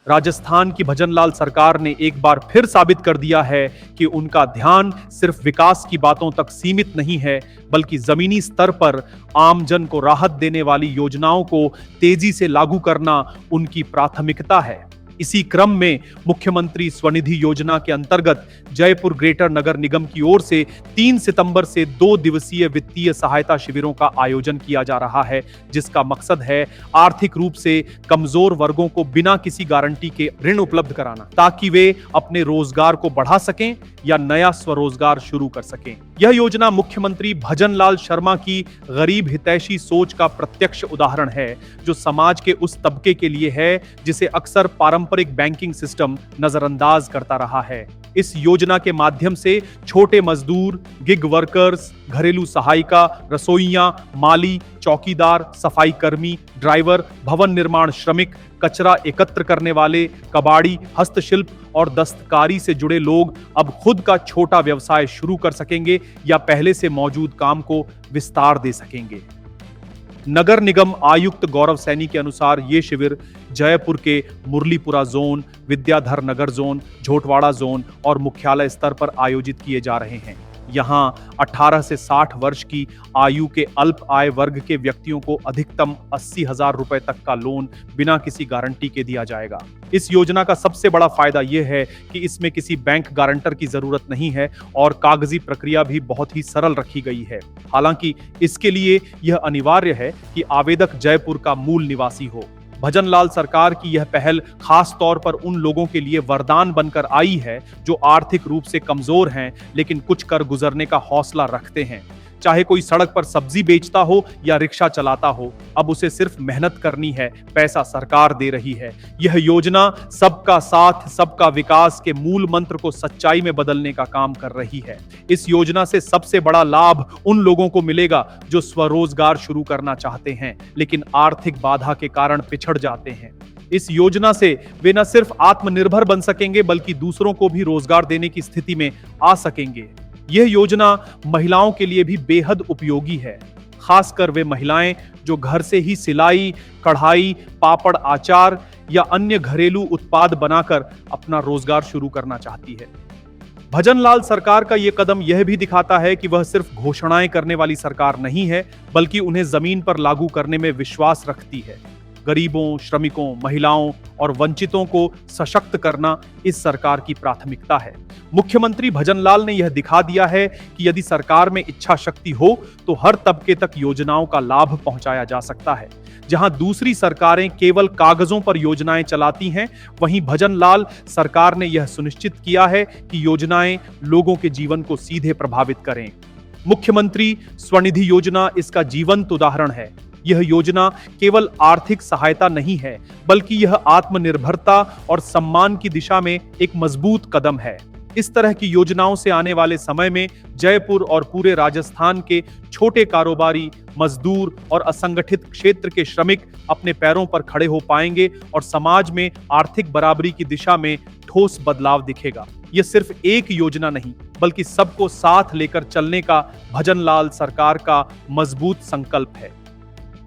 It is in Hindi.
राजस्थान की भजनलाल सरकार ने एक बार फिर साबित कर दिया है कि उनका ध्यान सिर्फ विकास की बातों तक सीमित नहीं है, बल्कि जमीनी स्तर पर आमजन को राहत देने वाली योजनाओं को तेजी से लागू करना उनकी प्राथमिकता है। इसी क्रम में मुख्यमंत्री स्वनिधि योजना के अंतर्गत जयपुर ग्रेटर नगर निगम की ओर से 3 सितंबर से 2 दिवसीय वित्तीय सहायता शिविरों का आयोजन किया जा रहा है, जिसका मकसद है आर्थिक रूप से कमजोर वर्गों को बिना किसी गारंटी के ऋण उपलब्ध कराना, ताकि वे अपने रोजगार को बढ़ा सकें या नया स्वरोजगार शुरू कर सकें। यह योजना मुख्यमंत्री भजनलाल शर्मा की गरीब हितैषी सोच का प्रत्यक्ष उदाहरण है, जो समाज के उस तबके के लिए है जिसे अक्सर पारंपरिक बैंकिंग सिस्टम नजरअंदाज करता रहा है। इस योजना के माध्यम से छोटे मजदूर, गिग वर्कर्स, घरेलू सहायिका, रसोइयां, माली, चौकीदार, सफाई कर्मी, ड्राइवर, भवन निर्माण श्रमिक, कचरा एकत्र करने वाले, कबाड़ी, हस्तशिल्प और दस्तकारी से जुड़े लोग अब खुद का छोटा व्यवसाय शुरू कर सकेंगे या पहले से मौजूद काम को विस्तार दे सकेंगे। नगर निगम आयुक्त गौरव सैनी के अनुसार ये शिविर जयपुर के Murlipura zone, Vidyadhar Nagar zone, Jhotwara zone और मुख्यालय स्तर पर आयोजित किए जा रहे हैं। यहां 18 से 60 वर्ष की आयु के अल्प आय वर्ग के व्यक्तियों को अधिकतम 80,000 रुपए तक का लोन बिना किसी गारंटी के दिया जाएगा। इस योजना का सबसे बड़ा फायदा यह है कि इसमें किसी बैंक गारंटर की जरूरत नहीं है और कागजी प्रक्रिया भी बहुत ही सरल रखी गई है। हालांकि इसके लिए यह अनिवार्य है कि आवेदक जयपुर का मूल निवासी हो। भजनलाल सरकार की यह पहल खास तौर पर उन लोगों के लिए वरदान बनकर आई है जो आर्थिक रूप से कमजोर हैं लेकिन कुछ कर गुजरने का हौसला रखते हैं। चाहे कोई सड़क पर सब्जी बेचता हो या रिक्शा चलाता हो, अब उसे सिर्फ मेहनत करनी है, पैसा सरकार दे रही है। यह योजना सबका साथ सबका विकास के मूल मंत्र को सच्चाई में बदलने का काम कर रही है। इस योजना से सबसे बड़ा लाभ उन लोगों को मिलेगा जो स्वरोजगार शुरू करना चाहते हैं लेकिन आर्थिक बाधा के कारण पिछड़ जाते हैं। इस योजना से वे न सिर्फ आत्मनिर्भर बन सकेंगे बल्कि दूसरों को भी रोजगार देने की स्थिति में आ सकेंगे। यह योजना महिलाओं के लिए भी बेहद उपयोगी है, खासकर वे महिलाएं जो घर से ही सिलाई, कढ़ाई, पापड़, अचार या अन्य घरेलू उत्पाद बनाकर अपना रोजगार शुरू करना चाहती है। भजनलाल सरकार का यह कदम यह भी दिखाता है कि वह सिर्फ घोषणाएं करने वाली सरकार नहीं है, बल्कि उन्हें जमीन पर लागू करने में विश्वास रखती है। गरीबों, श्रमिकों, महिलाओं और वंचितों को सशक्त करना इस सरकार की प्राथमिकता है। मुख्यमंत्री भजनलाल ने यह दिखा दिया है कि यदि सरकार में इच्छा शक्ति हो तो हर तबके तक योजनाओं का लाभ पहुंचाया जा सकता है। जहां दूसरी सरकारें केवल कागजों पर योजनाएं चलाती हैं, वहीं भजनलाल सरकार ने यह सुनिश्चित किया है कि योजनाएं लोगों के जीवन को सीधे प्रभावित करें। मुख्यमंत्री स्वनिधि योजना इसका जीवंत उदाहरण है। यह योजना केवल आर्थिक सहायता नहीं है, बल्कि यह आत्मनिर्भरता और सम्मान की दिशा में एक मजबूत कदम है। इस तरह की योजनाओं से आने वाले समय में जयपुर और पूरे राजस्थान के छोटे कारोबारी, मजदूर और असंगठित क्षेत्र के श्रमिक अपने पैरों पर खड़े हो पाएंगे और समाज में आर्थिक बराबरी की दिशा में ठोस बदलाव दिखेगा। यह सिर्फ एक योजना नहीं, बल्कि सबको साथ लेकर चलने का भजनलाल सरकार का मजबूत संकल्प है।